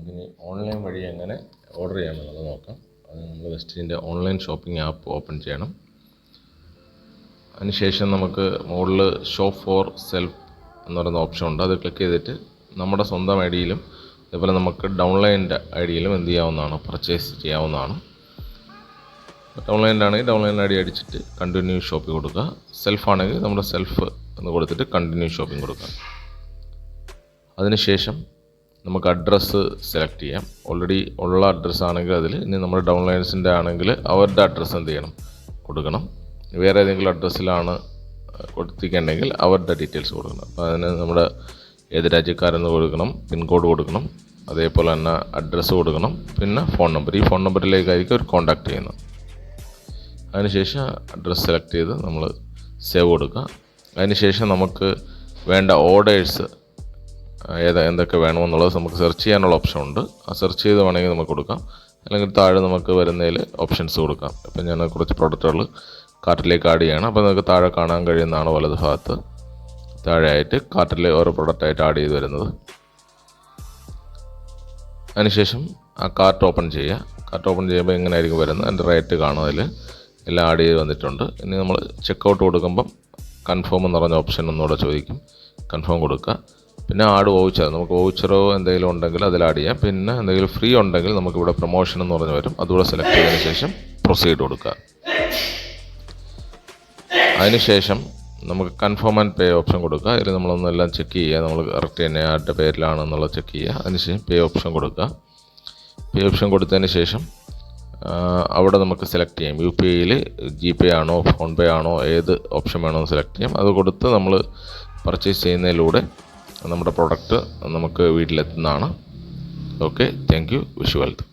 നമുക്കിനി ഓൺലൈൻ വഴി എങ്ങനെ ഓർഡർ ചെയ്യാമെന്നുള്ളത് നോക്കാം. അത് നമ്മൾ വെസ്റ്റിൻ്റെ ഓൺലൈൻ ഷോപ്പിംഗ് ആപ്പ് ഓപ്പൺ ചെയ്യണം. അതിനുശേഷം നമുക്ക് മുകളിൽ ഷോപ്പ് ഫോർ സെൽഫ് എന്ന് പറയുന്ന ഓപ്ഷൻ ഉണ്ട്. അത് ക്ലിക്ക് ചെയ്തിട്ട് നമ്മുടെ സ്വന്തം ഐ ഡിയിലും അതേപോലെ നമുക്ക് ഡൗൺലൈൻ്റെ ഐ ഡിയിലും എന്ത് ചെയ്യാവുന്നതാണ്, പർച്ചേസ് ചെയ്യാവുന്നതാണ്. ഡൗൺലൈൻ്റെ ആണെങ്കിൽ ഡൗൺലൈൻ ഐ ഡി അടിച്ചിട്ട് കണ്ടിന്യൂ ഷോപ്പിംഗ് കൊടുക്കുക. സെൽഫ് ആണെങ്കിൽ നമ്മുടെ സെൽഫ് എന്ന് കൊടുത്തിട്ട് കണ്ടിന്യൂ ഷോപ്പിംഗ് കൊടുക്കുക. അതിനുശേഷം നമുക്ക് അഡ്രസ്സ് സെലക്ട് ചെയ്യാം. ഓൾറെഡി ഉള്ള അഡ്രസ്സ് ആണെങ്കിൽ അതിൽ, ഇനി നമ്മുടെ ഡൗൺലൈൻസിൻ്റെ ആണെങ്കിൽ അവരുടെ അഡ്രസ്സ് എന്ത് ചെയ്യണം, കൊടുക്കണം. വേറെ ഏതെങ്കിലും അഡ്രസ്സിലാണ് കൊടുത്തിട്ടുണ്ടെങ്കിൽ അവരുടെ ഡീറ്റെയിൽസ് കൊടുക്കണം. അപ്പോൾ അതിന് നമ്മുടെ ഏത് രാജ്യക്കാരെന്ന് കൊടുക്കണം, പിൻകോഡ് കൊടുക്കണം, അതേപോലെ തന്നെ അഡ്രസ്സ് കൊടുക്കണം, പിന്നെ ഫോൺ നമ്പർ. ഈ ഫോൺ നമ്പറിലേക്കായിരിക്കും ഒരു കോൺടാക്റ്റ് ചെയ്യുന്നത്. അതിനുശേഷം അഡ്രസ്സ് സെലക്ട് ചെയ്ത് നമ്മൾ സേവ് കൊടുക്കുക. അതിനുശേഷം നമുക്ക് വേണ്ട ഓർഡേഴ്സ് എന്തൊക്കെ വേണമെന്നുള്ളത് നമുക്ക് സെർച്ച് ചെയ്യാനുള്ള ഓപ്ഷൻ ഉണ്ട്. ആ സെർച്ച് ചെയ്ത് വേണമെങ്കിൽ നമുക്ക് കൊടുക്കാം, അല്ലെങ്കിൽ താഴെ നമുക്ക് വരുന്നതിൽ ഓപ്ഷൻസ് കൊടുക്കാം. ഇപ്പം ഞാൻ കുറച്ച് പ്രോഡക്റ്റുകൾ കാർട്ടിലേക്ക് ആഡ് ചെയ്യണം. അപ്പോൾ നമുക്ക് താഴെ കാണാൻ കഴിയുന്നതാണ് വലത് ഭാഗത്ത് താഴെയായിട്ട് കാർട്ടിൽ ഓരോ പ്രോഡക്റ്റായിട്ട് ആഡ് ചെയ്ത് വരുന്നത്. അതിനുശേഷം ആ കാർട്ട് ഓപ്പൺ ചെയ്യുക. കാർട്ട് ഓപ്പൺ ചെയ്യുമ്പോൾ എങ്ങനെ ആയിരിക്കും വരുന്നത്, അതിൻ്റെ റേറ്റ് കാണും, അതിൽ എല്ലാം ആഡ് ചെയ്ത് വന്നിട്ടുണ്ട്. ഇനി നമ്മൾ ചെക്കൗട്ട് കൊടുക്കുമ്പം കൺഫേം എന്ന് പറഞ്ഞ ഓപ്ഷൻ ഒന്നുകൂടെ ചോദിക്കും. കൺഫേം കൊടുക്കുക. പിന്നെ ആഡ് വൗച്ചർ, നമുക്ക് വൗച്ചറോ എന്തെങ്കിലും ഉണ്ടെങ്കിൽ അതിൽ ആഡ് ചെയ്യാം. പിന്നെ എന്തെങ്കിലും ഫ്രീ ഉണ്ടെങ്കിൽ നമുക്കിവിടെ പ്രൊമോഷൻ എന്ന് പറഞ്ഞ് വരും, അതുകൂടെ സെലക്ട് ചെയ്തതിന് ശേഷം പ്രൊസീഡ് കൊടുക്കുക. അതിനുശേഷം നമുക്ക് കൺഫേം ആൻഡ് പേ ഓപ്ഷൻ കൊടുക്കുക. അതിൽ നമ്മളൊന്നെല്ലാം ചെക്ക് ചെയ്യുക, നമ്മൾ കറക്റ്റ് തന്നെ ആരുടെ പേരിലാണെന്നുള്ളത് ചെക്ക് ചെയ്യുക. അതിനുശേഷം പേ ഓപ്ഷൻ കൊടുക്കുക. പേ ഓപ്ഷൻ കൊടുത്തതിന് ശേഷം അവിടെ നമുക്ക് സെലക്ട് ചെയ്യാം. യു പി ഐയിൽ GPay ആണോ ഫോൺ പേ ആണോ ഏത് ഓപ്ഷൻ വേണോ എന്ന് സെലക്ട് ചെയ്യാം. അത് കൊടുത്ത് നമ്മൾ പർച്ചേസ് ചെയ്യുന്നതിലൂടെ നമ്മുടെ പ്രോഡക്റ്റ് നമുക്ക് വീട്ടിലെത്തുന്നതാണ്. Okay, thank you, wish you wealth.